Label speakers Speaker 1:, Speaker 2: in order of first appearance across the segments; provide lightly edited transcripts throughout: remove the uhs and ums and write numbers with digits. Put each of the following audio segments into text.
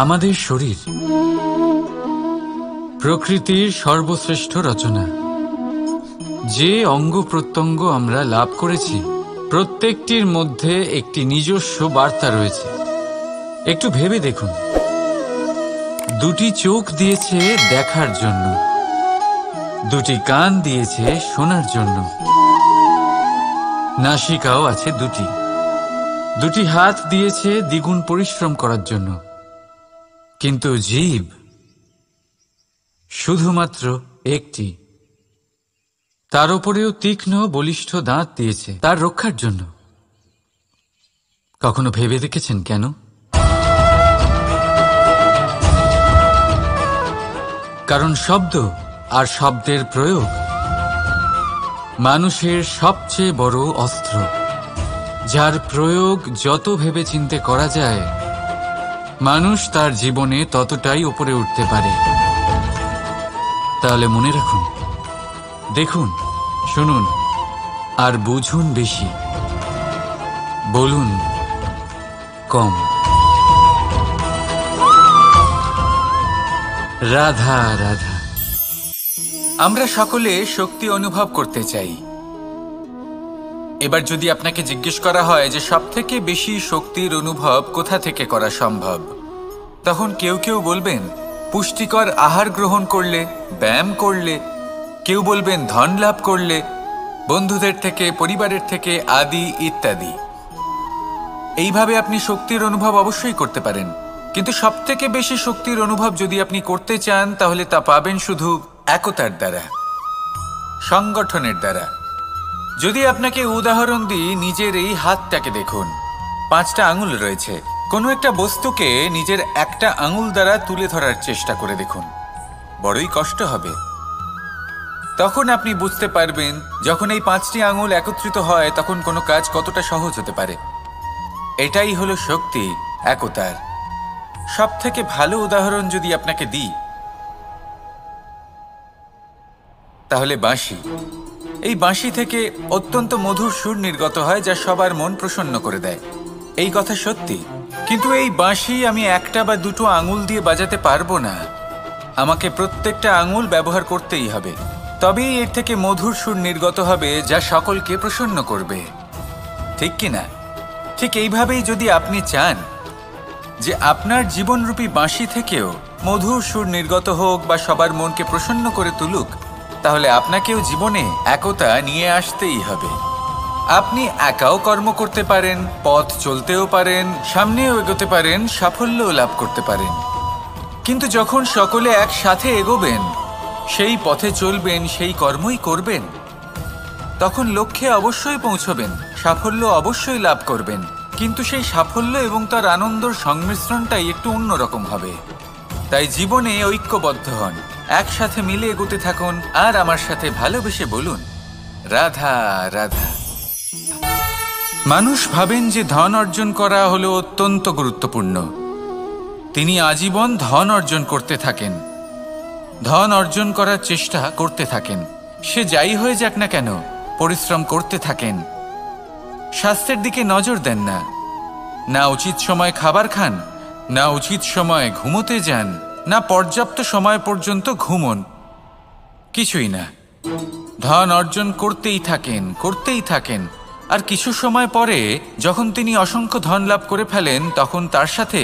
Speaker 1: আমাদের শরীর প্রকৃতির সর্বশ্রেষ্ঠ রচনা। যে অঙ্গ প্রত্যঙ্গ আমরা লাভ করেছি প্রত্যেকটির মধ্যে একটি নিজস্ব বার্তা রয়েছে। একটু ভেবে দেখুন, দুটি চোখ দিয়েছে দেখার জন্য, দুটি কান দিয়েছে শোনার জন্য, নাসিকাও আছে দুটি, দুটি হাত দিয়েছে দ্বিগুণ পরিশ্রম করার জন্য। কিন্তু জীব শুধুমাত্র একটি, তার উপরেও তীক্ষ্ণ বলিষ্ঠ দাঁত দিয়েছে তার রক্ষার জন্য। কখনো ভেবে দেখেছেন কেন? কারণ শব্দ আর শব্দের প্রয়োগ মানুষের সবচেয়ে বড় অস্ত্র, যার প্রয়োগ যত ভেবেচিন্তে করা যায় মানুষ তার জীবনে ততটাই উপরে উঠতে পারে। তাহলে মনে রাখুন, দেখুন, শুনুন আর বুঝুন বেশি, বলুন কম। রাধা রাধা। আমরা সকলে শক্তি অনুভব করতে চাই। এবার যদি আপনাকে জিজ্ঞেস করা হয় যে সবথেকে বেশি শক্তির অনুভব কোথা থেকে করা সম্ভব, তখন কেউ কেউ বলবেন পুষ্টিকর আহার গ্রহণ করলে, ব্যায়াম করলে, কেউ বলবেন ধন লাভ করলে, বন্ধুদের থেকে, পরিবারের থেকে, আদি ইত্যাদি। এইভাবে আপনি শক্তির অনুভব অবশ্যই করতে পারেন, কিন্তু সবথেকে বেশি শক্তির অনুভব যদি আপনি করতে চান তাহলে তা পাবেন শুধু একতার দ্বারা, সংগঠনের দ্বারা। যদি আপনাকে উদাহরণ দিই, নিজের এই হাতটাকে দেখুন, 5টা আঙুল রয়েছে। কোনো একটা বস্তুকে নিজের একটা আঙুল দ্বারা তুলে ধরার চেষ্টা করে দেখুন, বড়ই কষ্ট হবে। তখন আপনি বুঝতে পারবেন যখন এই 5টি আঙুল একত্রিত হয় তখন কোনো কাজ কতটা সহজ হতে পারে। এটাই হলো শক্তি, একতার। সবথেকে ভালো উদাহরণ যদি আপনাকে দিই তাহলে বাঁশি। এই বাঁশি থেকে অত্যন্ত মধুর সুর নির্গত হয় যা সবার মন প্রসন্ন করে দেয়। এই কথা সত্যি, কিন্তু এই বাঁশি আমি একটা বা দুটো আঙুল দিয়ে বাজাতে পারবো না। আমাকে প্রত্যেকটা আঙুল ব্যবহার করতেই হবে, তবেই এর থেকে মধুর সুর নির্গত হবে যা সকলকে প্রসন্ন করবে, ঠিক কিনা? ঠিক এইভাবেই যদি আপনি চান যে আপনার জীবনরূপী বাঁশি থেকেও মধুর সুর নির্গত হোক বা সবার মনকে প্রসন্ন করে তুলুক, তাহলে আপনাকেও জীবনে একতা নিয়ে আসতেই হবে। আপনি একাও কর্ম করতে পারেন, পথ চলতেও পারেন, সামনেও এগোতে পারেন, সাফল্যও লাভ করতে পারেন। কিন্তু যখন সকলে একসাথে এগোবেন, সেই পথে চলবেন, সেই কর্মই করবেন, তখন লক্ষ্যে অবশ্যই পৌঁছবেন, সাফল্য অবশ্যই লাভ করবেন। কিন্তু সেই সাফল্য এবং তার আনন্দর সংমিশ্রণটাই একটু অন্যরকম হবে। তাই জীবনে ঐক্যবদ্ধ হন, একসাথে মিলে এগোতে থাকুন, আর আমার সাথে ভালোবেসে বলুন রাধা রাধা। মানুষ ভাবেন যে ধন অর্জন করা হলো অত্যন্ত গুরুত্বপূর্ণ। তিনি আজীবন ধন অর্জন করতে থাকেন, ধন অর্জন করার চেষ্টা করতে থাকেন। সে যাই হয়ে যাক না কেন, পরিশ্রম করতে থাকেন। স্বাস্থ্যের দিকে নজর দেন না, না উচিত সময় খাবার খান, না উচিত সময় ঘুমোতে যান, না পর্যাপ্ত সময় পর্যন্ত ঘুমন, কিছুই না। ধন অর্জন করতেই থাকেন, করতেই থাকেন। আর কিছু সময় পরে যখন তিনি অসংখ্য ধন লাভ করে ফেলেন, তখন তার সাথে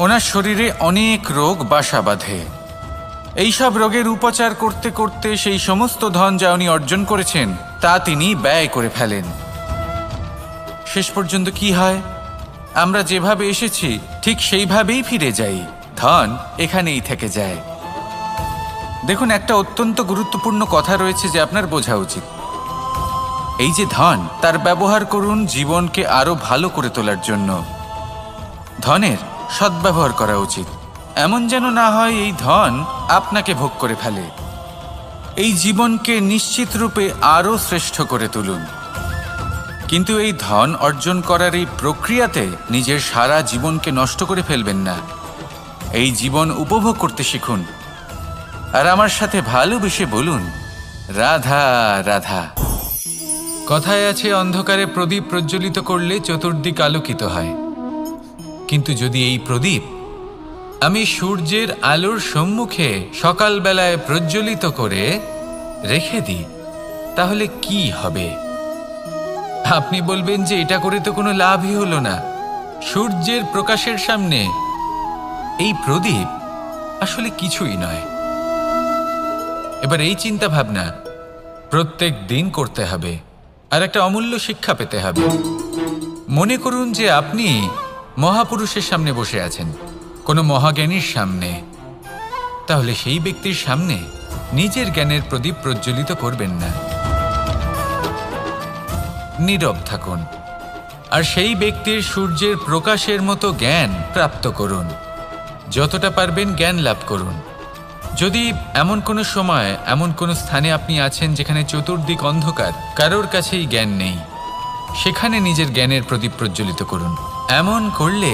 Speaker 1: ওনার শরীরে অনেক রোগ বাসা বাঁধে। এইসব রোগের উপচার করতে করতে সেই সমস্ত ধন যা উনি অর্জন করেছেন তা তিনি ব্যয় করে ফেলেন। শেষ পর্যন্ত কি হয়? আমরা যেভাবে এসেছি ঠিক সেইভাবেই ফিরে যাই, ধন এখানেই থেকে যায়। দেখুন, একটা অত্যন্ত গুরুত্বপূর্ণ কথা রয়েছে যে আপনার বোঝা উচিত। এই যে ধন, তার ব্যবহার করুন জীবনকে আরো ভালো করে তোলার জন্য। ধনের সদ্ব্যবহার করা উচিত, এমন যেন না হয় এই ধন আপনাকে ভোগ করে ফেলে। এই জীবনকে নিশ্চিত রূপে আরো শ্রেষ্ঠ করে তুলুন। কিন্তু এই ধন অর্জন করার এই প্রক্রিয়াতে নিজের সারা জীবনকে নষ্ট করে ফেলবেন না। এই জীবন উপভোগ করতে শিখুন, আর আমার সাথে ভালোবেসে বলুন রাধা রাধা। কথায় আছে, অন্ধকারে প্রদীপ প্রজ্বলিত করলে চতুর্দিক আলোকিত হয়। কিন্তু যদি এই প্রদীপ আমি সূর্যের আলোর সম্মুখে সকালবেলায় প্রজ্বলিত করে রেখে দিই, তাহলে কি হবে? আপনি বলবেন যে এটা করে তো কোনো লাভই হলো না। সূর্যের প্রকাশের সামনে এই প্রদীপ আসলে কিছুই নয়। এবার এই চিন্তা ভাবনা প্রত্যেক দিন করতে হবে, আর একটা অমূল্য শিক্ষা পেতে হবে। মনে করুন যে আপনি মহাপুরুষের সামনে বসে আছেন, কোনো মহাজ্ঞানীর সামনে, তাহলে সেই ব্যক্তির সামনে নিজের জ্ঞানের প্রদীপ প্রজ্বলিত করবেন না, নীরব থাকুন আর সেই ব্যক্তির সূর্যের প্রকাশের মতো জ্ঞান প্রাপ্ত করুন। যতটা পারবেন জ্ঞান লাভ করুন। যদি এমন কোনো সময়, এমন কোনো স্থানে আপনি আছেন যেখানে চতুর্দিক অন্ধকার, কারোর কাছেই জ্ঞান নেই, সেখানে নিজের জ্ঞানের প্রদীপ প্রজ্বলিত করুন। এমন করলে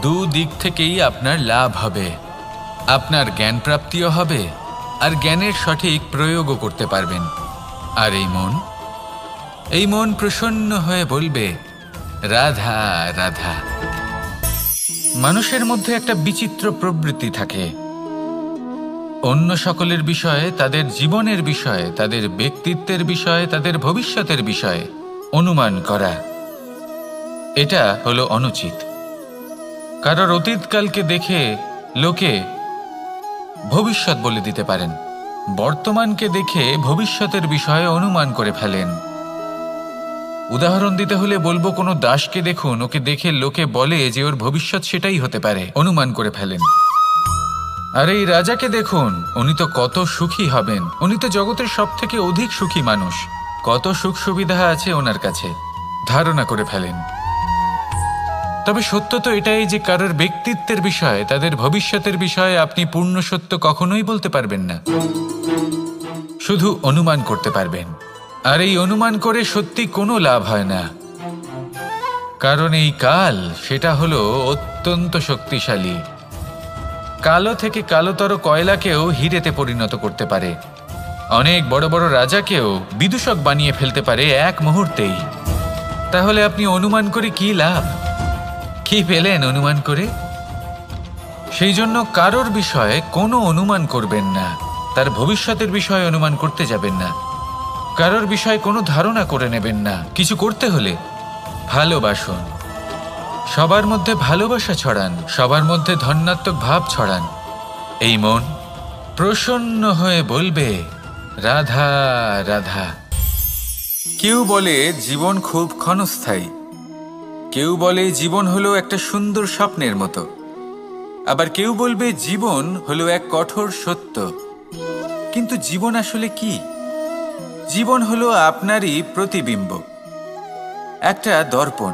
Speaker 1: দুদিক থেকেই আপনার লাভ হবে। আপনার জ্ঞান প্রাপ্তিও হবে আর জ্ঞানের সঠিক প্রয়োগও করতে পারবেন। আর এই মন প্রসন্ন হয়ে বলবে, রাধা রাধা। মানুষের মধ্যে একটা বিচিত্র প্রবৃত্তি থাকে, অন্য সকলের বিষয়ে, তাদের জীবনের বিষয়ে, তাদের ব্যক্তিত্বের বিষয়ে, তাদের ভবিষ্যতের বিষয়ে অনুমান করা। এটা হলো অনুচিত। কারোর অতীতকালকে দেখে লোকে ভবিষ্যৎ বলে দিতে পারেন, বর্তমানকে দেখে ভবিষ্যতের বিষয়ে অনুমান করে ফেলেন। উদাহরণ দিতে হলে বলবো, কোনো দাসকে দেখুন, ওকে দেখে লোকে বলে যে ওর ভবিষ্যৎ সেটাই হতে পারে, অনুমান করে ফেলেন। আর এই রাজাকে দেখুন, উনি তো কত সুখী হবেন, উনি তো জগতের সব থেকে অধিক সুখী মানুষ, কত সুখ সুবিধা আছে ওনার কাছে, ধারণা করে ফেলেন। তবে সত্য তো এটাই যে কারোর ব্যক্তিত্বের বিষয়ে, তাদের ভবিষ্যতের বিষয়ে আপনি পূর্ণ সত্য কখনোই বলতে পারবেন না, শুধু অনুমান করতে পারবেন। আর এই অনুমান করে সত্যি কোনো লাভ হয় না, কারণ এই কাল সেটা হলো অত্যন্ত শক্তিশালী। কালো থেকে কালোতর কয়লাকেও হিরেতে পরিণত করতে পারে, অনেক বড় বড় রাজাকেও বিদূষক বানিয়ে ফেলতে পারে এক মুহূর্তেই। তাহলে আপনি অনুমান করে কি লাভ? কি পেলেন অনুমান করে? সেই জন্য কারোর বিষয়ে কোনো অনুমান করবেন না, তার ভবিষ্যতের বিষয়ে অনুমান করতে যাবেন না, কারোর বিষয়ে কোনো ধারণা করে নেবেন না। কিছু করতে হলে ভালোবাসুন, সবার মধ্যে ভালোবাসা ছড়ান, সবার মধ্যে ধন্যাত্মক ভাব ছড়ান। এই মন প্রসন্ন হয়ে বলবে, রাধা রাধা। কেউ বলে জীবন খুব ক্ষণস্থায়ী, কেউ বলে জীবন হলো একটা সুন্দর স্বপ্নের মতো, আবার কেউ বলবে জীবন হলো এক কঠোর সত্য। কিন্তু জীবন আসলে কি? জীবন হলো আপনারই প্রতিবিম্ব, একটা দর্পণ।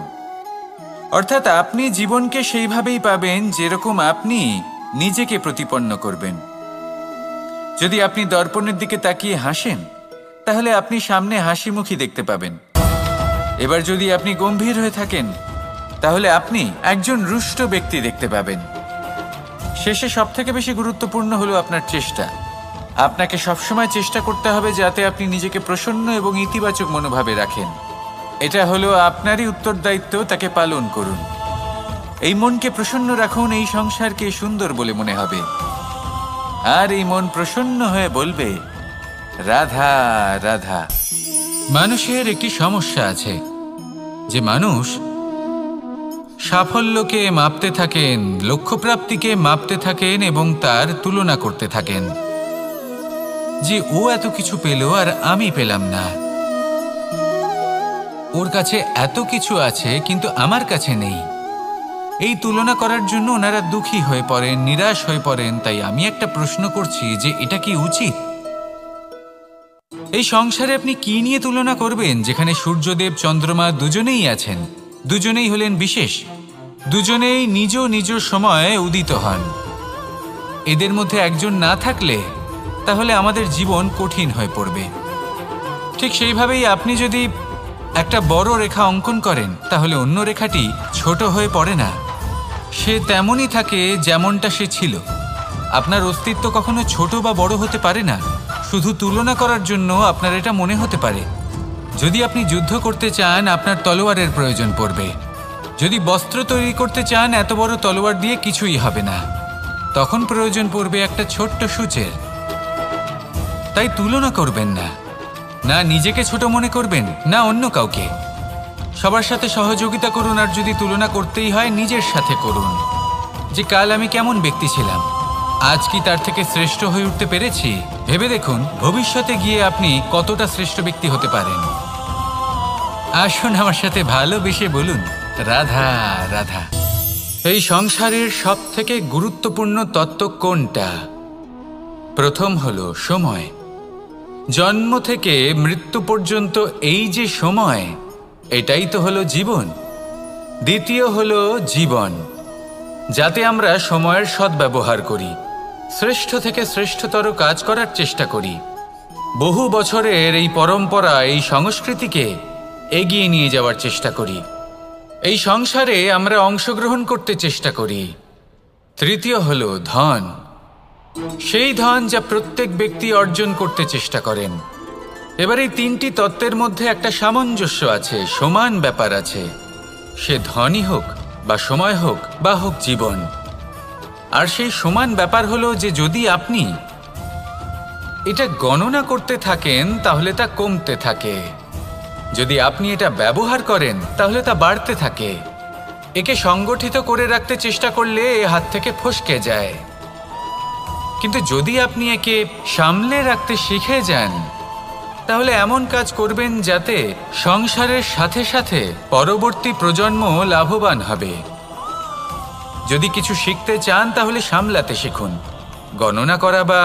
Speaker 1: অর্থাৎ আপনি জীবনকে সেইভাবেই পাবেন যেরকম আপনি নিজেকে প্রতিপন্ন করবেন। যদি আপনি দর্পণের দিকে তাকিয়ে হাসেন, তাহলে আপনি সামনে হাসি মুখী দেখতে পাবেন। এবার যদি আপনি গম্ভীর হয়ে থাকেন, তাহলে আপনি একজন রুষ্ট ব্যক্তি দেখতে পাবেন। শেষে সবথেকে বেশি গুরুত্বপূর্ণ হলো আপনার চেষ্টা। আপনাকে সবসময় চেষ্টা করতে হবে যাতে আপনি নিজেকে প্রসন্ন এবং ইতিবাচক মনোভাবে রাখেন। এটা হলো আপনারই উত্তরদায়িত্ব, তাকে পালন করুন। এই মনকে প্রসন্ন রাখুন, এই সংসারকে সুন্দর বলে মনে হবে। আর এই মন প্রসন্ন হয়ে বলবে, রাধা রাধা। মানুষের একটি সমস্যা আছে যে মানুষ সাফল্যকে মাপতে থাকেন, লক্ষ্যপ্রাপ্তিকে মাপতে থাকেন এবং তার তুলনা করতে থাকেন যে ও এত কিছু পেল আর আমি পেলাম না, ওর কাছে এত কিছু আছে কিন্তু আমার কাছে নেই। এই তুলনা করার জন্য ওনারা দুঃখী হয়ে পড়েন, নিরাশ হয়ে পড়েন। তাই আমি একটা প্রশ্ন করছি যে এটা কি উচিত? এই সংসারে আপনি কি নিয়ে তুলনা করবেন, যেখানে সূর্যদেব চন্দ্রমা দুজনেই আছেন, দুজনেই হলেন বিশেষ, দুজনেই নিজ নিজ সময়ে উদিত হন। এদের মধ্যে একজন না থাকলে তাহলে আমাদের জীবন কঠিন হয়ে পড়বে। ঠিক সেইভাবেই আপনি যদি একটা বড় রেখা অঙ্কন করেন, তাহলে অন্য রেখাটি ছোট হয়ে পড়ে না, সে তেমনই থাকে যেমনটা সে ছিল। আপনার অস্তিত্ব কখনো ছোট বা বড় হতে পারে না। শুধু তুলনা করার জন্য আপনার এটা মনে হতে পারে। যদি আপনি যুদ্ধ করতে চান, আপনার তলোয়ারের প্রয়োজন পড়বে। যদি বস্ত্র তৈরি করতে চান, এত বড় তলোয়ার দিয়ে কিছুই হবে না। তখন প্রয়োজন পড়বে একটা ছোট্ট সূচের। তাই তুলনা করবেন না, না নিজেকে ছোট মনে করবেন, না অন্য কাউকে। সবার সাথে সহযোগিতা করুন, আর যদি তুলনা করতেই হয় নিজের সাথে করুন, যে কাল আমি কেমন ব্যক্তি ছিলাম, আজ কি তার থেকে শ্রেষ্ঠ হয়ে উঠতে পেরেছি। ভেবে দেখুন ভবিষ্যতে গিয়ে আপনি কতটা শ্রেষ্ঠ ব্যক্তি হতে পারেন। আসুন আমার সাথে ভালোবেসে বলুন, রাধা রাধা। এই সংসারের সব থেকে গুরুত্বপূর্ণ তত্ত্ব কোনটা? প্রথম হলো সময়। জন্ম থেকে মৃত্যু পর্যন্ত এই যে সময়, এটাই তো হলো জীবন। দ্বিতীয় হলো জীবন, যাতে আমরা সময়ের সদ্ব্যবহার করি, শ্রেষ্ঠ থেকে শ্রেষ্ঠতর কাজ করার চেষ্টা করি, বহু বছরের এই পরম্পরা, এই সংস্কৃতিকে এগিয়ে নিয়ে যাওয়ার চেষ্টা করি, এই সংসারে আমরা অংশগ্রহণ করতে চেষ্টা করি। তৃতীয় হলো ধন, সেই ধন যা প্রত্যেক ব্যক্তি অর্জন করতে চেষ্টা করেন। এবার এই তিনটি তত্ত্বের মধ্যে একটা সামঞ্জস্য আছে, সমান ব্যাপার আছে, সে ধনই হোক বা সময় হোক বা হোক জীবন। আর সেই সমান ব্যাপার হলো যে যদি আপনি এটা গণনা করতে থাকেন তাহলে তা কমতে থাকে, যদি আপনি এটা ব্যবহার করেন তাহলে তা বাড়তে থাকে। একে সংগঠিত করে রাখতে চেষ্টা করলে এ হাত থেকে ফসকে যায়, কিন্তু যদি আপনি একে সামলে রাখতে শিখে যান তাহলে এমন কাজ করবেন যাতে সংসারের সাথে সাথে পরবর্তী প্রজন্ম লাভবান হবে। যদি কিছু শিখতে চান তাহলে সামলাতে শিখুন, গণনা করা বা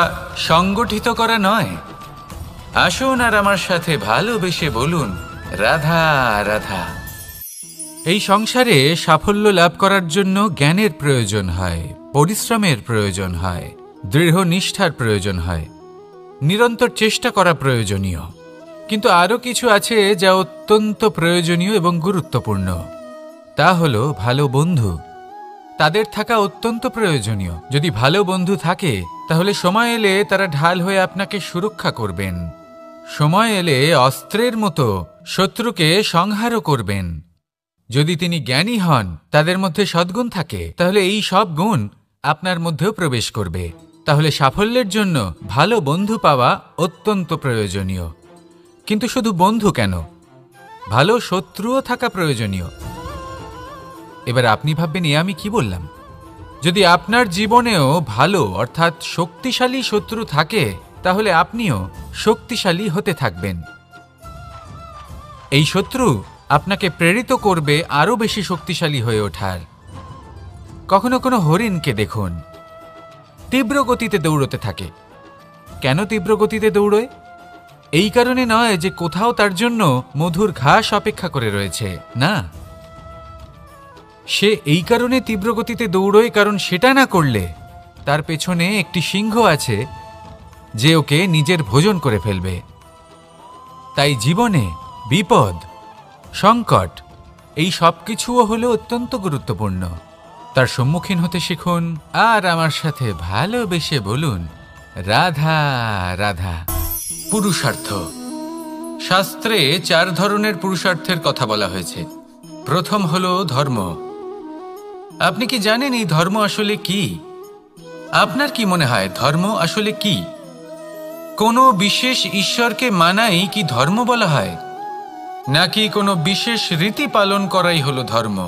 Speaker 1: সংগঠিত করা নয়। আসুন আর আমার সাথে ভালোবেসে বলুন, রাধা রাধা। এই সংসারে সাফল্য লাভ করার জন্য জ্ঞানের প্রয়োজন হয়, পরিশ্রমের প্রয়োজন হয়, দৃঢ় নিষ্ঠার প্রয়োজন হয়, নিরন্তর চেষ্টা করা প্রয়োজনীয়। কিন্তু আরও কিছু আছে যা অত্যন্ত প্রয়োজনীয় এবং গুরুত্বপূর্ণ। তা হলো ভালো বন্ধু। তাদের থাকা অত্যন্ত প্রয়োজনীয়। যদি ভালো বন্ধু থাকে তাহলে সময় এলে তারা ঢাল হয়ে আপনাকে সুরক্ষা করবেন। সময় এলে অস্ত্রের মতো শত্রুকে সংহারও করবেন। যদি তিনি জ্ঞানী হন, তাদের মধ্যে সদ্গুণ থাকে, তাহলে এই সব গুণ আপনার মধ্যেও প্রবেশ করবে। তাহলে সাফল্যের জন্য ভালো বন্ধু পাওয়া অত্যন্ত প্রয়োজনীয়। কিন্তু শুধু বন্ধু কেন, ভালো শত্রুও থাকা প্রয়োজনীয়। এবার আপনি ভাববেন, এ আমি কি বললাম? যদি আপনার জীবনেও ভালো অর্থাৎ শক্তিশালী শত্রু থাকে তাহলে আপনিও শক্তিশালী হতে থাকবেন। এই শত্রু আপনাকে প্রেরিত করবে আরও বেশি শক্তিশালী হয়ে ওঠার। কখনো কোনো হরিণকে দেখুন, তীব্র গতিতে দৌড়তে থাকে। কেন তীব্র গতিতে দৌড়য়? এই কারণে নয় যে কোথাও তার জন্য মধুর ঘাস অপেক্ষা করে রয়েছে, না। সে এই কারণে তীব্র গতিতে দৌড়য় কারণ সেটা না করলে তার পেছনে একটি সিংহ আছে যে ওকে নিজের ভোজন করে ফেলবে। তাই জীবনে বিপদ, সংকট, এই সব কিছুও হলো অত্যন্ত গুরুত্বপূর্ণ। তার সম্মুখীন হতে শিখুন আর আমার সাথে ভালোবেসে বলুন, রাধা রাধা। পুরুষার্থ। শাস্ত্রে 4 ধরনের পুরুষার্থের কথা বলা হয়েছে। প্রথম হলো ধর্ম। আপনি কি জানেন এই ধর্ম আসলে কি? আপনার কি মনে হয় ধর্ম আসলে কি? কোনো বিশেষ ঈশ্বরকে মানাই কি ধর্ম বলা হয়? নাকি কোনো বিশেষ রীতি পালন করাই হলো ধর্ম?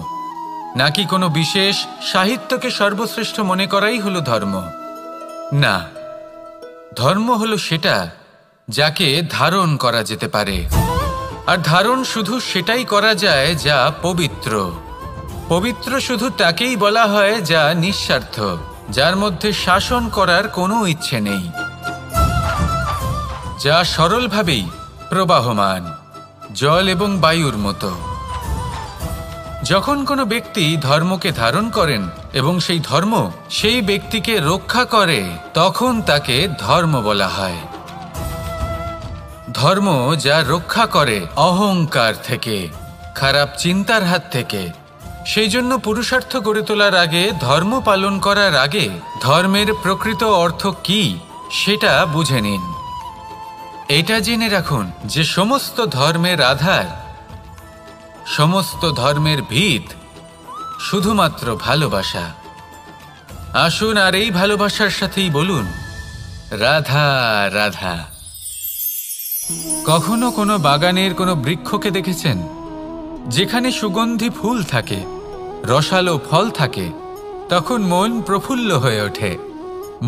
Speaker 1: নাকি কোনো বিশেষ সাহিত্যকে সর্বশ্রেষ্ঠ মনে করাই হলো ধর্ম? না, ধর্ম হলো সেটা যাকে ধারণ করা যেতে পারে। আর ধারণ শুধু সেটাই করা যায় যা পবিত্র। পবিত্র শুধু তাকেই বলা হয় যা নিঃস্বার্থ, যার মধ্যে শাসন করার কোনো ইচ্ছে নেই, যা সরলভাবেই প্রবাহমান, জল এবং বায়ুর মতো। যখন কোনো ব্যক্তি ধর্মকে ধারণ করেন এবং সেই ধর্ম সেই ব্যক্তিকে রক্ষা করে, তখন তাকে ধর্ম বলা হয়। ধর্ম যা রক্ষা করে অহংকার থেকে, খারাপ চিন্তার হাত থেকে। সেই জন্য পুরুষার্থ গড়ে তোলার আগে, ধর্ম পালন করার আগে ধর্মের প্রকৃত অর্থ কি সেটা বুঝে নিন। এটা জেনে রাখুন যে সমস্ত ধর্মের আধার, সমস্ত ধর্মের ভিত শুধুমাত্র ভালোবাসা। আসুন আর এই ভালোবাসার সাথেই বলুন, রাধা রাধা। কখনো কোনো বাগানের কোনো বৃক্ষকে দেখেছেন যেখানে সুগন্ধি ফুল থাকে, রসালো ফল থাকে? তখন মন প্রফুল্ল হয়ে ওঠে,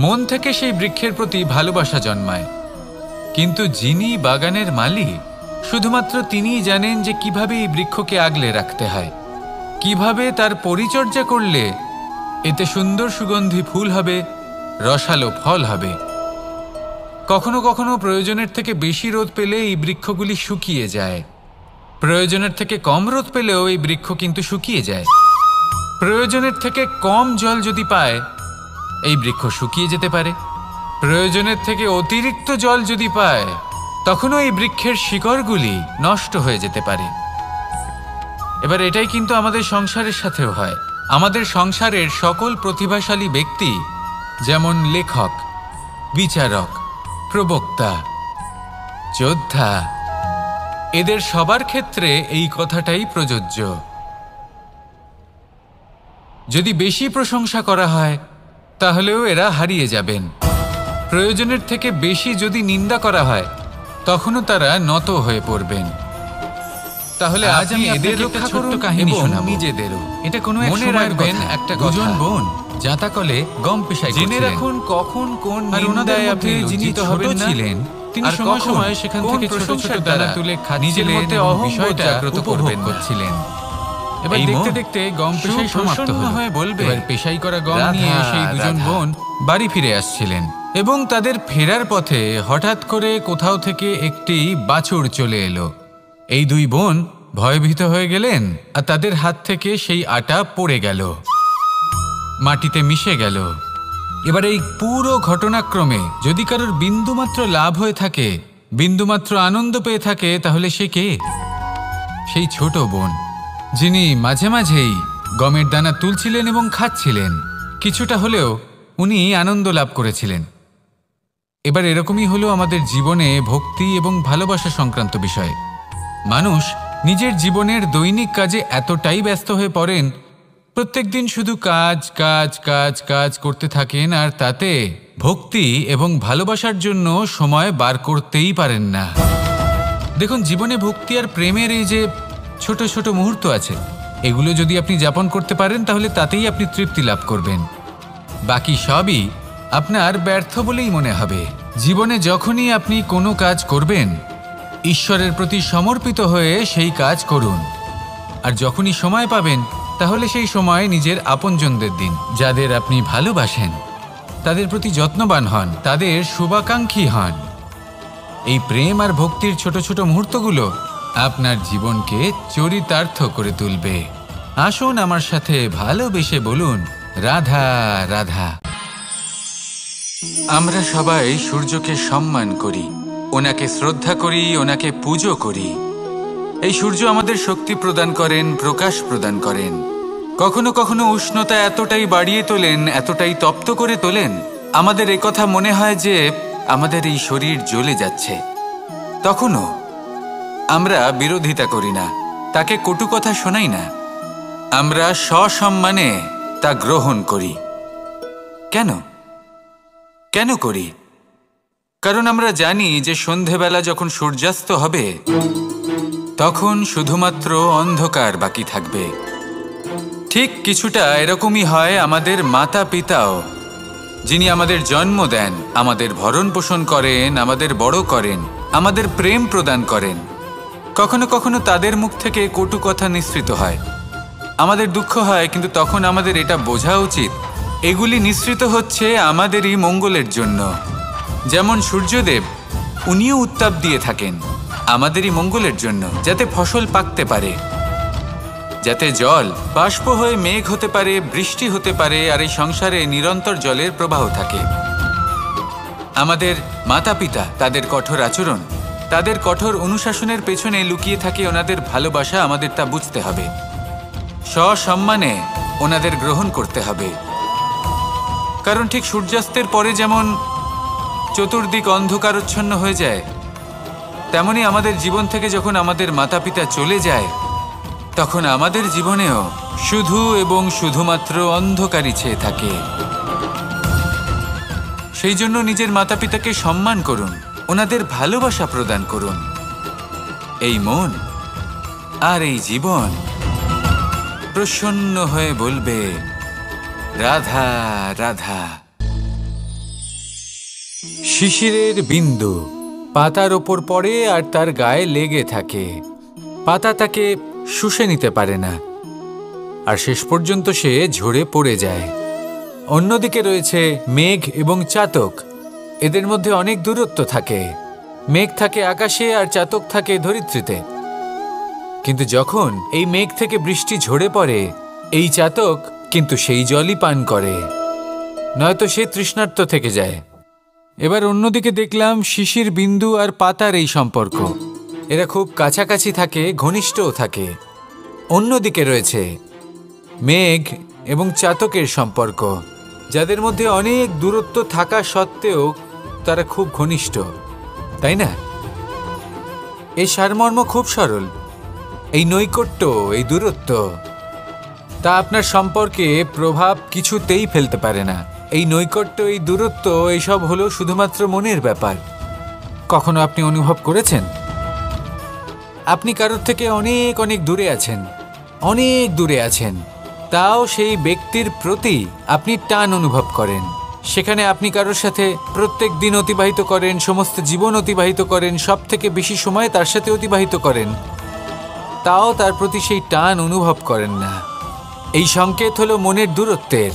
Speaker 1: মন থেকে সেই বৃক্ষের প্রতি ভালোবাসা জন্মায়। কিন্তু যিনি বাগানের মালিক, শুধুমাত্র তিনিই জানেন যে কিভাবে এই বৃক্ষকে আগলে রাখতে হয়, কিভাবে তার পরিচর্যা করলে এতে সুন্দর সুগন্ধি ফুল হবে, রসালো ফল হবে। কখনো কখনো প্রয়োজনের থেকে বেশি রোদ পেলে এই বৃক্ষগুলি শুকিয়ে যায়, প্রয়োজনের থেকে কম রোদ পেলেও এই বৃক্ষ কিন্তু শুকিয়ে যায়। প্রয়োজনের থেকে কম জল যদি পায়, এই বৃক্ষ শুকিয়ে যেতে পারে। প্রয়োজনের থেকে অতিরিক্ত জল যদি পায়, তখনও এই বৃক্ষের শিকড়গুলি নষ্ট হয়ে যেতে পারে। এবার এটাই কিন্তু আমাদের সংসারের সাথেও হয়। আমাদের সংসারের সকল প্রতিভাশালী ব্যক্তি, যেমন লেখক, বিচারক, প্রবক্তা, যোদ্ধা, এদের সবার ক্ষেত্রে এই কথাটাই প্রযোজ্য। যদি বেশি প্রশংসা করা হয় তাহলেও এরা হারিয়ে যাবেন। প্রয়োজনের থেকে বেশি যদি নিন্দা করা হয় তখনও তারা নত হয়ে পড়বেন। তাহলে আজ আমি এদের একটা ছোট্ট কাহিনী শোনাবো, নিজেদেরও। এটা কোনো এক সময় রাখবেন একটা দুজন বোন জাতাকলে গম পেশাই করছিলেন। জেনে রাখুন কখন কোন নিন্দায় আপনি লজ্জিত হবেন ছিলেন, তিনি সময় সময় সেখান থেকে ছোট ছোট দানা তুলে নিজের মধ্যে বিষয়টা উপভোগ করছিলেন। এবার দেখতে দেখতে গম পেশাই সমাপ্ত হয়ে বলবে, এবার পেশাই করা গম নিয়ে সেই দুজন বোন বাড়ি ফিরে আসছিলেন এবং তাদের ফেরার পথে হঠাৎ করে কোথাও থেকে একটি বাছুর চলে এলো। এই দুই বোন ভয়ভীত হয়ে গেলেন আর তাদের হাত থেকে সেই আটা পড়ে গেল, মাটিতে মিশে গেল। এবার এই পুরো ঘটনাক্রমে যদি কারোর বিন্দুমাত্র লাভ হয়ে থাকে, বিন্দুমাত্র আনন্দ পেয়ে থাকে, তাহলে সে কে? সেই ছোট বোন, যিনি মাঝে মাঝেই গমের দানা তুলছিলেন এবং খাচ্ছিলেন। কিছুটা হলেও উনি আনন্দ লাভ করেছিলেন। এবার এরকমই হলো আমাদের জীবনে ভক্তি এবং ভালোবাসা সংক্রান্ত বিষয়। মানুষ নিজের জীবনের দৈনিক কাজে এতটাই ব্যস্ত হয়ে পড়েন, প্রত্যেক দিন শুধু কাজ কাজ কাজ কাজ করতে থাকেন, আর তাতে ভক্তি এবং ভালোবাসার জন্য সময় বার করতেই পারেন না। দেখুন, জীবনে ভক্তি আর প্রেমের এই যে ছোট ছোট মুহূর্ত আছে, এগুলো যদি আপনি যাপন করতে পারেন তাহলে তাতেই আপনি তৃপ্তি লাভ করবেন। বাকি সবই আপনার ব্যর্থ বলেই মনে হবে। জীবনে যখনই আপনি কোনো কাজ করবেন, ঈশ্বরের প্রতি সমর্পিত হয়ে সেই কাজ করুন। আর যখনই সময় পাবেন, তাহলে সেই সময় নিজের আপনজনদের দিন, যাদের আপনি ভালোবাসেন, তাদের প্রতি যত্নবান হন, তাদের শুভাকাঙ্ক্ষী হন। এই প্রেম আর ভক্তির ছোট ছোট মুহূর্তগুলো আপনার জীবনকে চরিতার্থ করে তুলবে। আসুন আমার সাথে ভালোবেসে বলুন, রাধা রাধা। আমরা সবাই সূর্যকে সম্মান করি, ওনাকে শ্রদ্ধা করি, ওনাকে পুজো করি। এই সূর্য আমাদের শক্তি প্রদান করেন, প্রকাশ প্রদান করেন। কখনো কখনো উষ্ণতা এতটাই বাড়িয়ে তোলেন, এতটাই তপ্ত করে তোলেন, আমাদের একথা মনে হয় যে আমাদের এই শরীর জ্বলে যাচ্ছে। তখনও আমরা বিরোধিতা করি না, তাকে কটু কথা শোনাই না, আমরা সসম্মানে তা গ্রহণ করি। কেন কেন করি? কারণ আমরা জানি যে সন্ধেবেলা যখন সূর্যাস্ত হবে, তখন শুধুমাত্র অন্ধকার বাকি থাকবে। ঠিক কিছুটা এরকমই হয় আমাদের মাতা পিতাও, যিনি আমাদের জন্ম দেন, আমাদের ভরণ পোষণ করেন, আমাদের বড় করেন, আমাদের প্রেম প্রদান করেন। কখনো কখনো তাদের মুখ থেকে কটু কথা নিঃসৃত হয়, আমাদের দুঃখ হয়, কিন্তু তখন আমাদের এটা বোঝা উচিত এগুলি নিঃসৃত হচ্ছে আমাদেরই মঙ্গলের জন্য। যেমন সূর্যদেব, উনিও উত্তাপ দিয়ে থাকেন আমাদেরই মঙ্গলের জন্য, যাতে ফসল পাকতে পারে, যাতে জল বাষ্প হয়ে মেঘ হতে পারে, বৃষ্টি হতে পারে, আর এই সংসারে নিরন্তর জলের প্রবাহ থাকে। আমাদের মাতা পিতা, তাদের কঠোর আচরণ, তাদের কঠোর অনুশাসনের পেছনে লুকিয়ে থাকে ওনাদের ভালোবাসা। আমাদের তা বুঝতে হবে, সসম্মানে ওনাদের গ্রহণ করতে হবে। কারণ ঠিক সূর্যাস্তের পরে যেমন চতুর্দিক অন্ধকারচ্ছন্ন হয়ে যায়, তেমনি আমাদের জীবন থেকে যখন আমাদের মাতা পিতা চলে যায়, তখন আমাদের জীবনেও শুধু এবং শুধুমাত্র অন্ধকারই ছেয়ে থাকে। সেই জন্য নিজের মাতা পিতাকে সম্মান করুন, ওনাদের ভালোবাসা প্রদান করুন। এই মন আর এই জীবন প্রসন্ন হয়ে বলবে রাধা রাধা। শিশিরের বিন্দু পাতার ওপর পড়ে আর তার গায়ে লেগে থাকে। পাতা তাকে শুষে নিতে পারে না, আর শেষ পর্যন্ত সে ঝরে পড়ে যায়। অন্যদিকে রয়েছে মেঘ এবং চাতক। এদের মধ্যে অনেক দূরত্ব থাকে। মেঘ থাকে আকাশে আর চাতক থাকে ধরিত্রীতে। কিন্তু যখন এই মেঘ থেকে বৃষ্টি ঝরে পড়ে, এই চাতক কিন্তু সেই জলই পান করে, নয়তো সে তৃষ্ণার্ত থেকে যায়। এবার অন্যদিকে দেখলাম শিশির বিন্দু আর পাতার এই সম্পর্ক। এরা খুব কাছাকাছি থাকে, ঘনিষ্ঠও থাকে। অন্যদিকে রয়েছে মেঘ এবং চাতকের সম্পর্ক, যাদের মধ্যে অনেক দূরত্ব থাকা সত্ত্বেও তারা খুব ঘনিষ্ঠ, তাই না? এই সারমর্ম খুব সরল। এই নৈকট্য, এই দূরত্ব, তা আপনার সম্পর্কে প্রভাব কিছুতেই ফেলতে পারে না। এই নৈকট্য, এই দূরত্ব, এইসব হলো শুধুমাত্র মনের ব্যাপার। কখনো আপনি অনুভব করেছেন আপনি কারোর থেকে অনেক অনেক দূরে আছেন, অনেক দূরে আছেন, তাও সেই ব্যক্তির প্রতি আপনি টান অনুভব করেন। সেখানে আপনি কারোর সাথে প্রত্যেক দিন অতিবাহিত করেন, সমস্ত জীবন অতিবাহিত করেন, সব থেকে বেশি সময় তার সাথে অতিবাহিত করেন, তাও তার প্রতি সেই টান অনুভব করেন না। এই সংকেত হলো মনের দূরত্বের।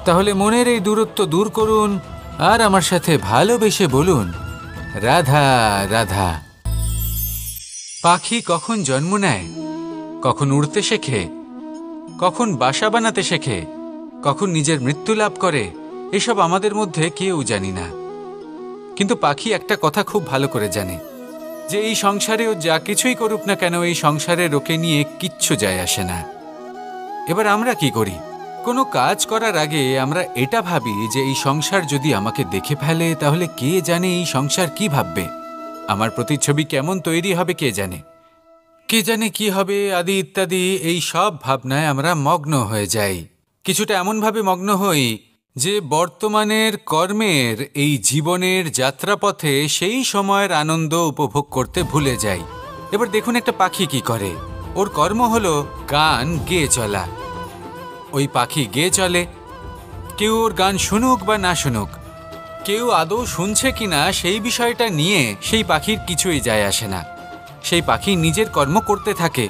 Speaker 1: তাহলে মনের এই দূরত্ব দূর করুন আর আমার সাথে ভালোবেসে বলুন রাধা রাধা। পাখি কখন জন্ম নেয়, কখন উড়তে শেখে, কখন বাসা বানাতে শেখে, কখন নিজের মৃত্যু লাভ করে, এসব আমাদের মধ্যে কেউ জানি না। কিন্তু পাখি একটা কথা খুব ভালো করে জানে, যে এই সংসারে ও যা কিছুই করুক না কেন, এই সংসারের ওকে নিয়ে কিচ্ছু যায় আসে না। এবার আমরা কি করি? কোনো কাজ করার আগে আমরা এটা ভাবি যে এই সংসার যদি আমাকে দেখে ফেলে তাহলে কে জানে এই সংসার কি ভাববে, আমার প্রতিচ্ছবি কেমন তৈরি হবে কে জানে, কে জানে কি হবে আদি ইত্যাদি। এই সব ভাবনায় আমরা মগ্ন হয়ে যাই। কিছুটা এমনভাবে মগ্ন হই যে বর্তমানের কর্মের এই জীবনের যাত্রাপথে সেই সময়ের আনন্দ উপভোগ করতে ভুলে যাই। এবার দেখুন একটা পাখি কি করে। ওর কর্ম হলো গান গেয়ে চলা। ওই পাখি গেয়ে চলে, কেউ ওর গান শুনুক বা না শুনুক, কেউ আদৌ শুনছে কিনা সেই বিষয়টা নিয়ে সেই পাখির কিছুই যায় আসে না। সেই পাখি নিজের কর্ম করতে থাকে।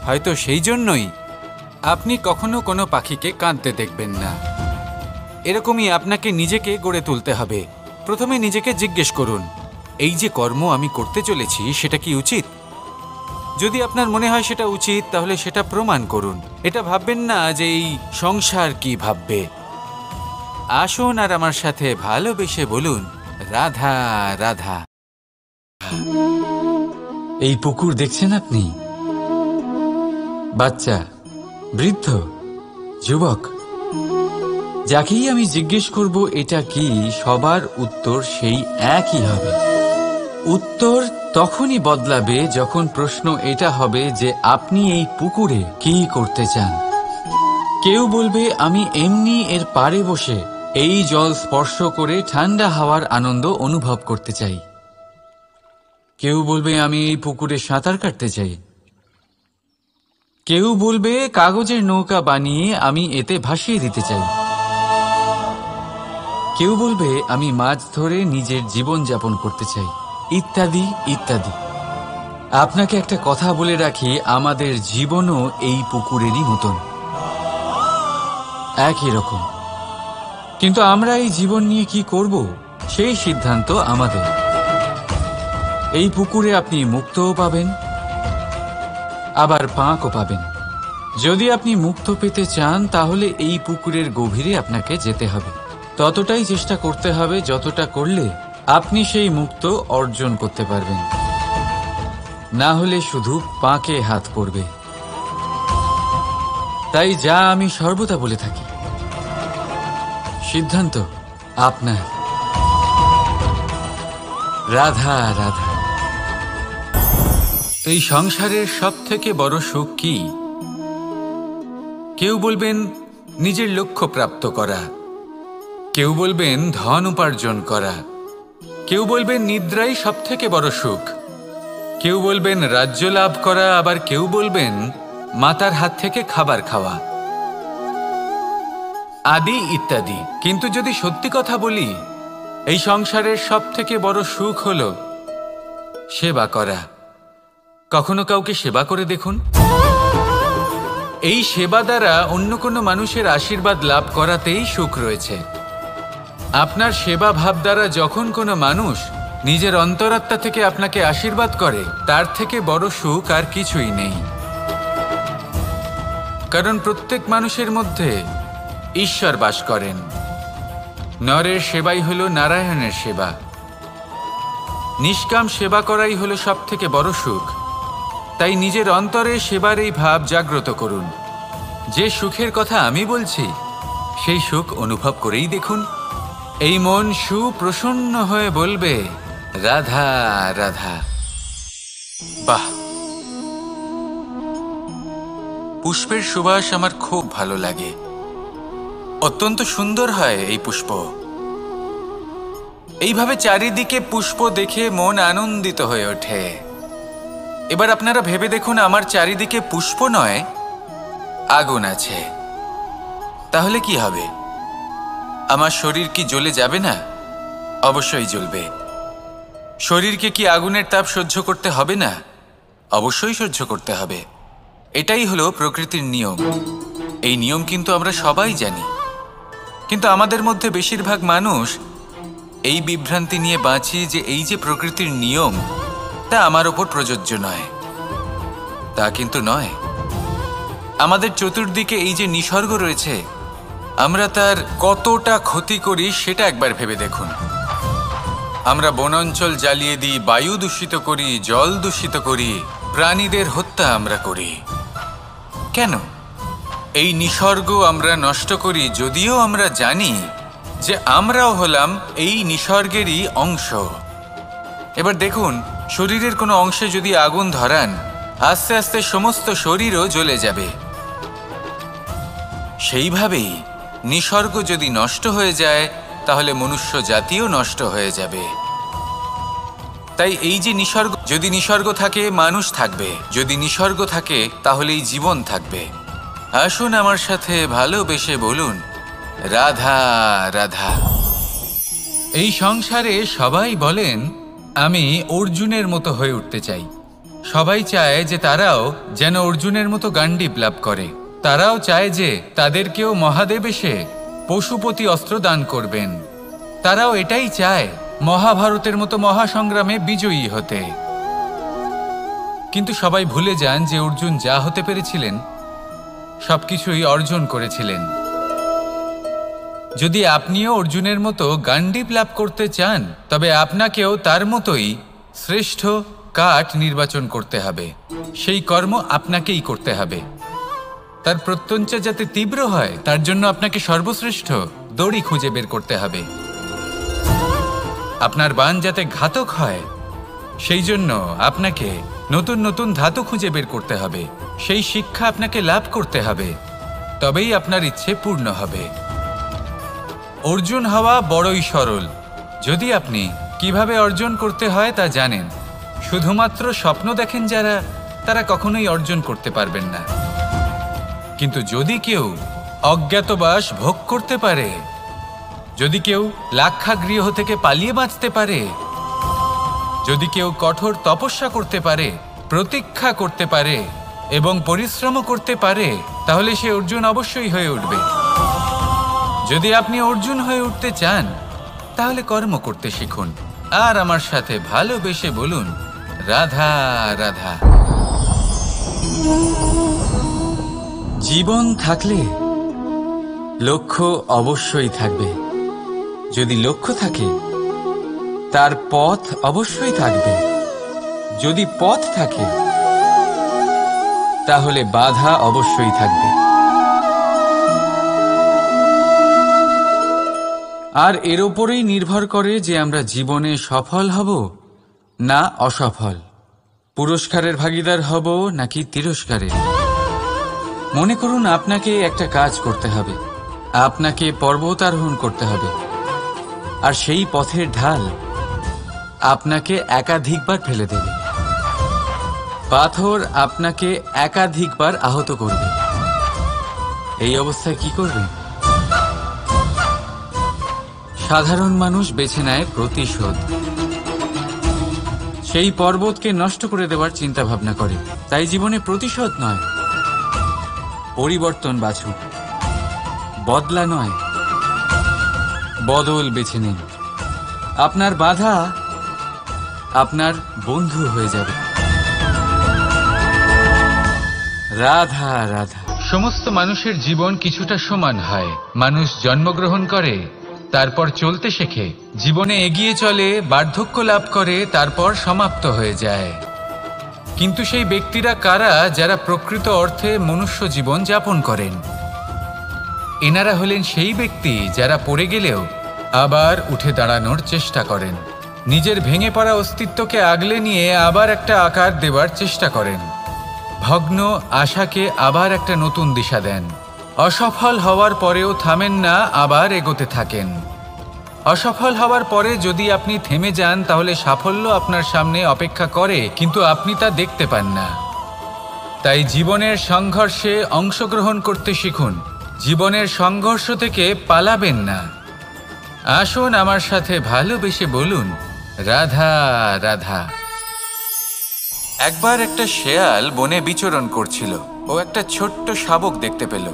Speaker 1: হয়তো সেই জন্যই আপনি কখনো কোনো পাখিকে কাঁদতে দেখবেন না। এরকমই আপনাকে নিজেকে গড়ে তুলতে হবে। প্রথমে নিজেকে জিজ্ঞেস করুন, এই যে কর্ম আমি করতে চলেছি সেটা কি উচিত? যদি আপনার মনে হয় সেটা উচিত, তাহলে সেটা প্রমাণ করুন। এটা ভাববেন না যে এই সংসার কি ভাববে। আসুন আর আমার সাথে ভালোবেসে বলুন রাধা রাধা। এই পুকুর দেখছেন আপনি? বাচ্চা, বৃদ্ধ, যুবক, যাকেই আমি জিজ্ঞেস করব এটা কি, সবার উত্তর সেই একই হবে। উত্তর তখনই বদলাবে যখন প্রশ্ন এটা হবে যে আপনি এই পুকুরে কি করতে চান। কেউ বলবে আমি এমনি এর পাড়ে বসে এই জল স্পর্শ করে ঠান্ডা হাওয়ার আনন্দ অনুভব করতে চাই। কেউ বলবে আমি এই পুকুরে সাঁতার কাটতে চাই। কেউ বলবে কাগজের নৌকা বানিয়ে আমি এতে ভাসিয়ে দিতে চাই। কেউ বলবে আমি মাছ ধরে নিজের জীবন যাপন করতে চাই, ইত্যাদি ইত্যাদি। আপনাকে একটা কথা বলে রাখি, আমাদের জীবনও এই পুকুরেরই মতন, একই রকম। কিন্তু আমরা এই জীবন নিয়ে কি করব সেই সিদ্ধান্ত আমাদের। এই পুকুরে আপনি মুক্তও পাবেন, আবার পাঁকও পাবেন। যদি আপনি মুক্ত পেতে চান তাহলে এই পুকুরের গভীরে আপনাকে যেতে হবে। ততটাই চেষ্টা করতে হবে যতটা করলে আপনি সেই মুক্ত অর্জন করতে পারবেন। না হলে শুধু পাঁকে হাত পড়বে। তাই যা আমি সর্বদা বলে থাকি, সিদ্ধান্ত আপনার। রাধা রাধা। এই সংসারের সব থেকে বড় সুখ কি? কেউ বলবেন নিজের লক্ষ্য প্রাপ্ত করা, কেউ বলবেন ধন উপার্জন করা, কেউ বলবেন নিদ্রাই সবথেকে বড় সুখ, কেউ বলবেন রাজ্য লাভ করা, আবার কেউ বলবেন মাতার হাত থেকে খাবার খাওয়া, আদি ইত্যাদি। কিন্তু যদি সত্যি কথা বলি, এই সংসারের সবথেকে বড় সুখ হল সেবা করা। কখনো কাউকে সেবা করে দেখুন। এই সেবা দ্বারা অন্য কোনো মানুষের আশীর্বাদ লাভ করাতেই সুখ রয়েছে। আপনার সেবা ভাব দ্বারা যখন কোনো মানুষ নিজের অন্তরাত্মা থেকে আপনাকে আশীর্বাদ করে, তার থেকে বড় সুখ আর কিছুই নেই। কারণ প্রত্যেক মানুষের মধ্যে ঈশ্বর বাস করেন। নরের সেবাই হল নারায়ণের সেবা। নিষ্কাম সেবা করাই হল সব থেকে বড় সুখ। তাই নিজের অন্তরে সেবার এই ভাব জাগ্রত করুন। যে সুখের কথা আমি বলছি, সেই সুখ অনুভব করেই দেখুন। এই মন সুপ্রসন্ন হয়ে বলবে, রাধা রাধা। বাহ, পুষ্পের সুবাস আমার খুব ভালো লাগে। অত্যন্ত সুন্দর হয় এই পুষ্প। এইভাবে চারিদিকে পুষ্প দেখে মন আনন্দিত হয়ে ওঠে। এবার আপনারা ভেবে দেখুন, আমার চারিদিকে পুষ্প নয়, আগুন আছে। তাহলে কি হবে? আমার শরীর কি জ্বলে যাবে না? অবশ্যই জ্বলবে। শরীরকে কি আগুনের তাপ সহ্য করতে হবে না? অবশ্যই সহ্য করতে হবে। এটাই হলো প্রকৃতির নিয়ম। এই নিয়ম কিন্তু আমরা সবাই জানি, কিন্তু আমাদের মধ্যে বেশিরভাগ মানুষ এই বিভ্রান্তি নিয়ে বাঁচি যে এই যে প্রকৃতির নিয়ম, তা আমার ওপর প্রযোজ্য নয়। তা কিন্তু নয়। আমাদের চতুর্দিকে এই যে নিসর্গ রয়েছে, আমরা তার কতটা ক্ষতি করি সেটা একবার ভেবে দেখুন। আমরা বনাঞ্চল জ্বালিয়ে দিই, বায়ু দূষিত করি, জল দূষিত করি, প্রাণীদের হত্যা আমরা করি। কেন? এই নিসর্গ আমরা নষ্ট করি, যদিও আমরা জানি যে আমরাও হলাম এই নিসর্গেরই অংশ। এবার দেখুন, শরীরের কোনো অংশে যদি আগুন ধরান, আস্তে আস্তে সমস্ত শরীরও জ্বলে যাবে। সেইভাবেই নিসর্গ যদি নষ্ট হয়ে যায়, তাহলে মনুষ্য জাতিও নষ্ট হয়ে যাবে। তাই এই যে নিসর্গ, যদি নিসর্গ থাকে মানুষ থাকবে, যদি নিসর্গ থাকে তাহলেই জীবন থাকবে। আসুন আমার সাথে ভালোবেসে বলুন, রাধা রাধা। এই সংসারে সবাই বলেন, আমি অর্জুনের মতো হয়ে উঠতে চাই। সবাই চায় যে তারাও যেন অর্জুনের মতো গান্ডীব লাভ করে। তারাও চায় যে তাদেরকেও মহাদেব এসে পশুপতি অস্ত্র দান করবেন। তারাও এটাই চায় মহাভারতের মতো মহাসংগ্রামে বিজয়ী হতে। কিন্তু সবাই ভুলে যান যে অর্জুন যা হতে পেরেছিলেন সবকিছুই অর্জন করেছিলেন। যদি আপনিও অর্জুনের মতো গান্ডীব লাভ করতে চান, তবে আপনাকেও তার মতোই শ্রেষ্ঠ কাঠ নির্বাচন করতে হবে। সেই কর্ম আপনাকেই করতে হবে। তার প্রত্যঞ্চা যাতে তীব্র হয়, তার জন্য আপনাকে সর্বশ্রেষ্ঠ দড়ি খুঁজে বের করতে হবে। আপনার বাণ যাতে ঘাতক হয়, সেই জন্য আপনাকে নতুন নতুন ধাতু খুঁজে বের করতে হবে। সেই শিক্ষা আপনাকে লাভ করতে হবে, তবেই আপনার ইচ্ছে পূর্ণ হবে। অর্জুন হওয়া বড়ই সরল, যদি আপনি কিভাবে অর্জন করতে হয় তা জানেন। শুধুমাত্র স্বপ্ন দেখেন যারা, তারা কখনোই অর্জন করতে পারবেন না। কিন্তু যদি কেউ অজ্ঞাতবাস ভোগ করতে পারে, যদি কেউ লাক্ষাগৃহ থেকে পালিয়ে বাঁচতে পারে, যদি কেউ কঠোর তপস্যা করতে পারে, প্রতীক্ষা করতে পারে এবং পরিশ্রম করতে পারে, তাহলে সে অর্জুন অবশ্যই হয়ে উঠবে। যদি আপনি অর্জুন হয়ে উঠতে চান, তাহলে কর্ম করতে শিখুন। আর আমার সাথে ভালোবেসে বলুন, রাধা রাধা। জীবন থাকলে লক্ষ্য অবশ্যই থাকবে। যদি লক্ষ্য থাকে, তার পথ অবশ্যই থাকবে। যদি পথ থাকে, তাহলে বাধা অবশ্যই থাকবে। আর এর ওপরেই নির্ভর করে যে আমরা জীবনে সফল হব না অসফল, পুরস্কারের ভাগীদার হব নাকি তিরস্কারের। মনে করুন, আপনাকে একটা কাজ করতে হবে। আপনাকে পর্বত আরোহণ করতে হবে, আর সেই পথের ঢাল আপনাকে একাধিকবার ফেলে দেবে। পাথর আপনাকে একাধিকবার আহত করবে। এই অবস্থায় কি করবেন? সাধারণ মানুষ বেছে নেয় প্রতিশোধ। সেই পর্বতকে নষ্ট করে দেওয়ার চিন্তা ভাবনা করে। তাই জীবনে প্রতিশোধ নয়, পরিবর্তন বাছুক। বদলা নয়, বদল বেছে নিন। আপনার বাধা আপনার বন্ধু হয়ে যাবে। রাধা রাধা। সমস্ত মানুষের জীবন কিছুটা সমান হয়। মানুষ জন্মগ্রহণ করে, তারপর চলতে শেখে, জীবনে এগিয়ে চলে, বার্ধক্য লাভ করে, তারপর সমাপ্ত হয়ে যায়। কিন্তু সেই ব্যক্তিরা কারা যারা প্রকৃত অর্থে মনুষ্য জীবন যাপন করেন? এনারা হলেন সেই ব্যক্তি যারা পড়ে গেলেও আবার উঠে দাঁড়ানোর চেষ্টা করেন, নিজের ভেঙে পড়া অস্তিত্বকে আগলে নিয়ে আবার একটা আকার দেওয়ার চেষ্টা করেন, ভগ্ন আশাকে আবার একটা নতুন দিশা দেন। অসফল হওয়ার পরেও থামেন না, আবার এগোতে থাকেন। অসফল হওয়ার পরে যদি আপনি থেমে যান তাহলে সাফল্য আপনার সামনে অপেক্ষা করে, কিন্তু আপনি তা দেখতে পান না। তাই জীবনের সংঘর্ষে অংশগ্রহণ করতে শিখুন। জীবনের সংঘর্ষ থেকে পালাবেন না। আসুন আমার সাথে ভালোবেসে বলুন রাধা রাধা। একবার একটা শেয়াল বনে বিচরণ করছিল। ও একটা ছোট্ট শাবক দেখতে পেল।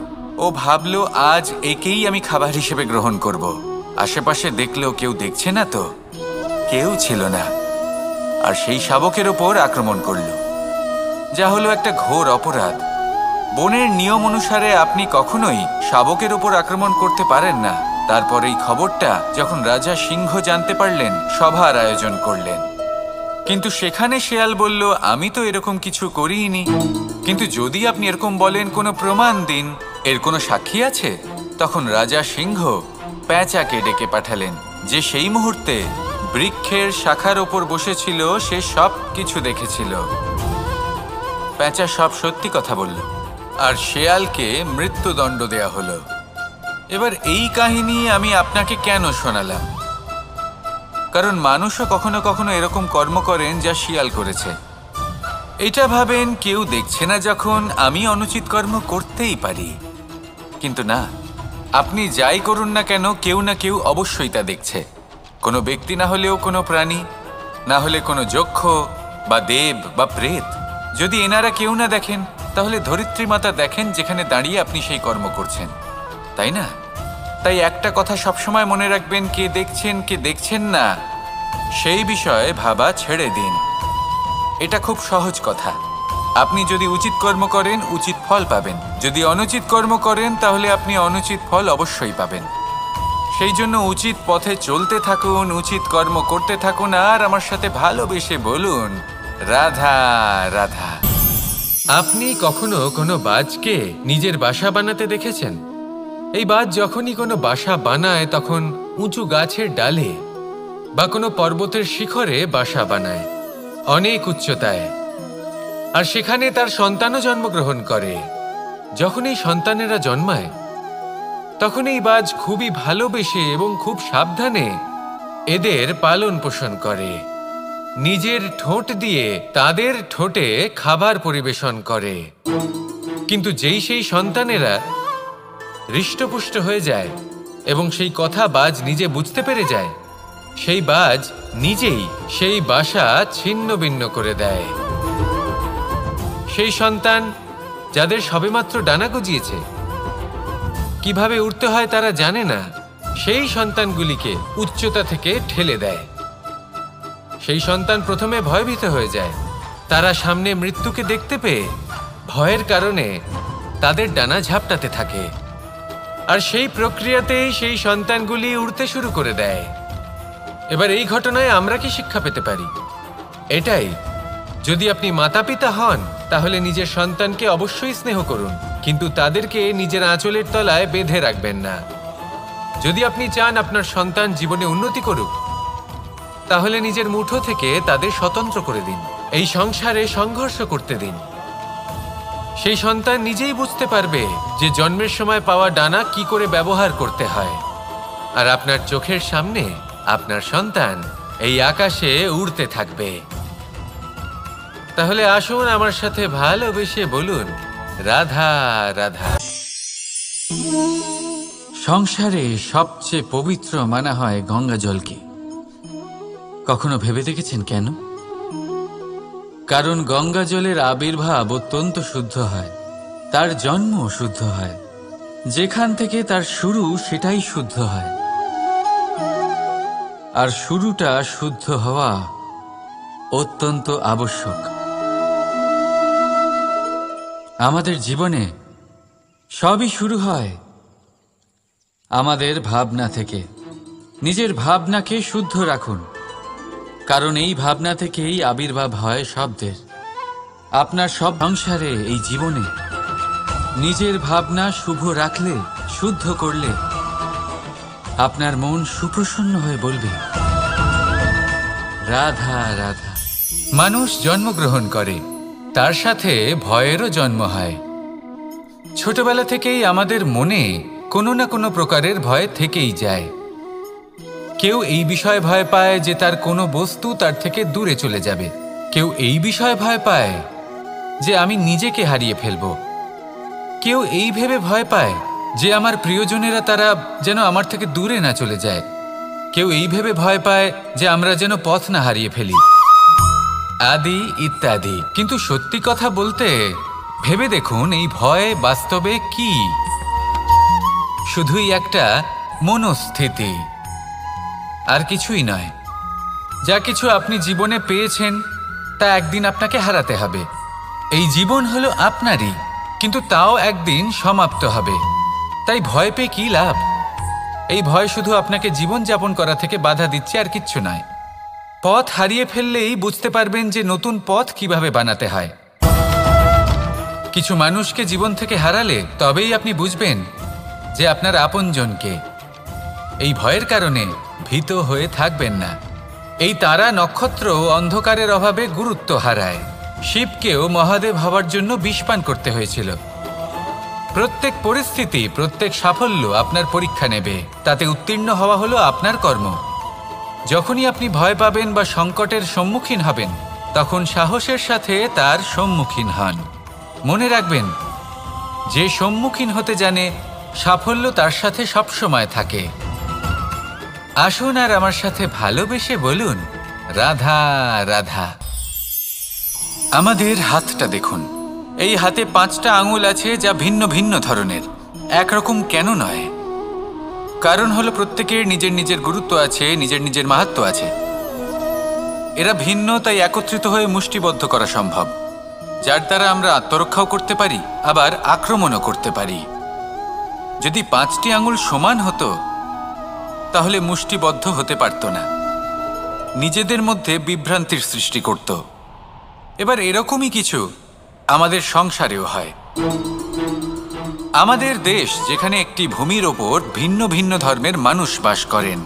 Speaker 1: ও ভাবল, আজ একেই আমি খাবার হিসেবে গ্রহণ করব। আশেপাশে দেখলো কেউ দেখছে না তো, কেউ ছিল না, আর সেই শাবকের ওপর আক্রমণ করল, যা হলো একটা ঘোর অপরাধ। বনের নিয়ম অনুসারে আপনি কখনোই শাবকের ওপর আক্রমণ করতে পারেন না। তারপর এই খবরটা যখন রাজা সিংহ জানতে পারলেন, সভার আয়োজন করলেন। কিন্তু সেখানে শেয়াল বলল, আমি তো এরকম কিছু করিনি। কিন্তু যদি আপনি এরকম বলেন, কোনো প্রমাণ দিন, এর কোনো সাক্ষী আছে? তখন রাজা সিংহ পেঁচাকে ডেকে পাঠালেন, যে সেই মুহূর্তে বৃক্ষের শাখার ওপর বসেছিল। সে সব কিছু দেখেছিল। পেঁচা সব সত্যি কথা বলল, আর শেয়ালকে মৃত্যুদণ্ড দেয়া হলো। এবার এই কাহিনী আমি আপনাকে কেন শোনালাম? কারণ মানুষও কখনো কখনো এরকম কর্ম করেন যা শিয়াল করেছে। এটা ভাবেন কেউ দেখছে না, যখন আমি অনুচিত কর্ম করতেই পারি। কিন্তু না, আপনি যাই করুন না কেন, কেউ না কেউ অবশ্যই তা দেখছে। কোনো ব্যক্তি না হলেও কোনো প্রাণী, না হলে কোনো যক্ষ বা দেব বা প্রেত। যদি এনারা কেউ না দেখেন, তাহলে ধরিত্রী মাতা দেখেন, যেখানে দাঁড়িয়ে আপনি সেই কর্ম করছেন, তাই না? তাই একটা কথা সবসময় মনে রাখবেন, কে দেখছেন কে দেখছেন না সেই বিষয়ে ভাবা ছেড়ে দিন। এটা খুব সহজ কথা। আপনি যদি উচিত কর্ম করেন, উচিত ফল পাবেন। যদি অনুচিত কর্ম করেন, তাহলে আপনি অনুচিত ফল অবশ্যই পাবেন। সেই জন্য উচিত পথে চলতে থাকুন, উচিত কর্ম করতে থাকুন, আর আমার সাথে ভালোবেসে বলুন রাধা রাধা। আপনি কখনো কোনো বাজকে নিজের বাসা বানাতে দেখেছেন? এই বাজ যখনই কোনো বাসা বানায়, তখন উঁচু গাছের ডালে বা কোনো পর্বতের শিখরে বাসা বানায়, অনেক উচ্চতায়। আর সেখানে তার সন্তানও জন্মগ্রহণ করে। যখন এই সন্তানেরা জন্মায়, তখন এই বাজ খুবই ভালোবেসে এবং খুব সাবধানে এদের পালন পোষণ করে। নিজের ঠোঁট দিয়ে তাদের ঠোঁটে খাবার পরিবেশন করে। কিন্তু যেই সেই সন্তানেরা হৃষ্টপুষ্ট হয়ে যায় এবং সেই কথা বাজ নিজে বুঝতে পেরে যায়, সেই বাজ নিজেই সেই বাসা ছিন্ন ভিন্ন করে দেয়। সেই সন্তান যাদের সবেমাত্র ডানা গজিয়েছে, কিভাবে উড়তে হয় তারা জানে না, সেই সন্তানগুলিকে উচ্চতা থেকে ঠেলে দেয়। সেই সন্তান প্রথমে ভয়ভীত হয়ে যায়। তারা সামনে মৃত্যুকে দেখতে পেয়ে ভয়ের কারণে তাদের ডানা ঝাপটাতে থাকে, আর সেই প্রক্রিয়াতেই সেই সন্তানগুলি উড়তে শুরু করে দেয়। এবার এই ঘটনায় আমরা কি শিক্ষা পেতে পারি? এটাই, যদি আপনি মাতা পিতা হন, তাহলে নিজের সন্তানকে অবশ্যই স্নেহ করুন, কিন্তু তাদেরকে নিজের আঁচলের তলায় বেঁধে রাখবেন না। যদি আপনি চান আপনার সন্তান জীবনে উন্নতি করুক, তাহলে নিজের মুঠো থেকে তাদের স্বতন্ত্র করে দিন। এই সংসারে সংঘর্ষ করতে দিন।
Speaker 2: সেই সন্তান নিজেই বুঝতে পারবে যে জন্মের সময় পাওয়া ডানা কি করে ব্যবহার করতে হয়। আর আপনার চোখের সামনে আপনার সন্তান এই আকাশে উড়তে থাকবে। তাহলে আসুন আমার সাথে ভালোবেসে বলুন, রাধা রাধা।
Speaker 1: সংসারে সবচেয়ে পবিত্র মানা হয় গঙ্গা জলকে। কখনো ভেবে দেখেছেন কেন? কারণ গঙ্গা জলের আবির্ভাব অত্যন্ত শুদ্ধ হয়, তার জন্ম শুদ্ধ হয়, যেখান থেকে তার শুরু সেটাই শুদ্ধ হয়। আর শুরুটা শুদ্ধ হওয়া অত্যন্ত আবশ্যক। আমাদের জীবনে সবই শুরু হয় আমাদের ভাবনা থেকে। নিজের ভাবনাকে শুদ্ধ রাখুন, কারণ এই ভাবনা থেকেই আবির্ভাব হয় শব্দের। আপনার সব সংসারে, এই জীবনে নিজের ভাবনা শুভ রাখলে, শুদ্ধ করলে আপনার মন সুপ্রসন্ন হয়ে বলবে, রাধা রাধা। মানুষ জন্মগ্রহণ করে, তার সাথে ভয়েরও জন্ম হয়। ছোটবেলা থেকেই আমাদের মনে কোনো না কোনো প্রকারের ভয় থেকেই যায়। কেউ এই বিষয়ে ভয় পায় যে তার কোনো বস্তু তার থেকে দূরে চলে যাবে। কেউ এই বিষয়ে ভয় পায় যে আমি নিজেকে হারিয়ে ফেলব। কেউ এই ভেবে ভয় পায় যে আমার প্রিয়জনেরা তারা যেন আমার থেকে দূরে না চলে যায়। কেউ এই ভেবে ভয় পায় যে আমরা যেন পথ না হারিয়ে ফেলি, আদি ইত্যাদি। কিন্তু সত্যি কথা বলতে, ভেবে দেখুন এই ভয় বাস্তবে কি? শুধুই একটা মনস্থিতি, আর কিছুই নয়। যা কিছু আপনি জীবনে পেয়েছেন তা একদিন আপনাকে হারাতে হবে। এই জীবন হলো আপনারই, কিন্তু তাও একদিন সমাপ্ত হবে। তাই ভয় পেয়ে কি লাভ? এই ভয় শুধু আপনাকে জীবনযাপন করা থেকে বাধা দিচ্ছে, আর কিচ্ছু নয়। পথ হারিয়ে ফেললেই বুঝতে পারবেন যে নতুন পথ কিভাবে বানাতে হয়। কিছু মানুষকে জীবন থেকে হারালে তবেই আপনি বুঝবেন যে আপনার আপনজনকে। এই ভয়ের কারণে ভীত হয়ে থাকবেন না। এই তারা নক্ষত্র অন্ধকারের অভাবে গুরুত্ব হারায়। শিবকেও মহাদেব হওয়ার জন্য বিষপান করতে হয়েছিল। প্রত্যেক পরিস্থিতি, প্রত্যেক সাফল্য আপনার পরীক্ষা নেবে। তাতে উত্তীর্ণ হওয়া হলো আপনার কর্ম। যখনই আপনি ভয় পাবেন বা সংকটের সম্মুখীন হবেন, তখন সাহসের সাথে তার সম্মুখীন হন। মনে রাখবেন, যে সম্মুখীন হতে জানে, সাফল্য তার সাথে সবসময় থাকে। আসুন আর আমার সাথে ভালোবেসে বলুন, রাধা রাধা। আমাদের হাতটা দেখুন। এই হাতে 5টা আঙুল আছে, যা ভিন্ন ভিন্ন ধরনের। একরকম কেন নয়? কারণ হলো প্রত্যেকের নিজের নিজের গুরুত্ব আছে, নিজের নিজের মাহাত্ম্য আছে। এরা ভিন্ন, তাই একত্রিত হয়ে মুষ্টিবদ্ধ করা সম্ভব, যার দ্বারা আমরা আত্মরক্ষাও করতে পারি, আবার আক্রমণও করতে পারি। যদি 5টি আঙুল সমান হতো তাহলে মুষ্টিবদ্ধ হতে পারত না, নিজেদের মধ্যে বিভ্রান্তির সৃষ্টি করত। এবার এরকমই কিছু আমাদের সংসারেও হয়। আমাদের দেশ, যেখানে একটি ভূমির ওপর ভিন্ন ভিন্ন ধর্মের মানুষ বাস করেন,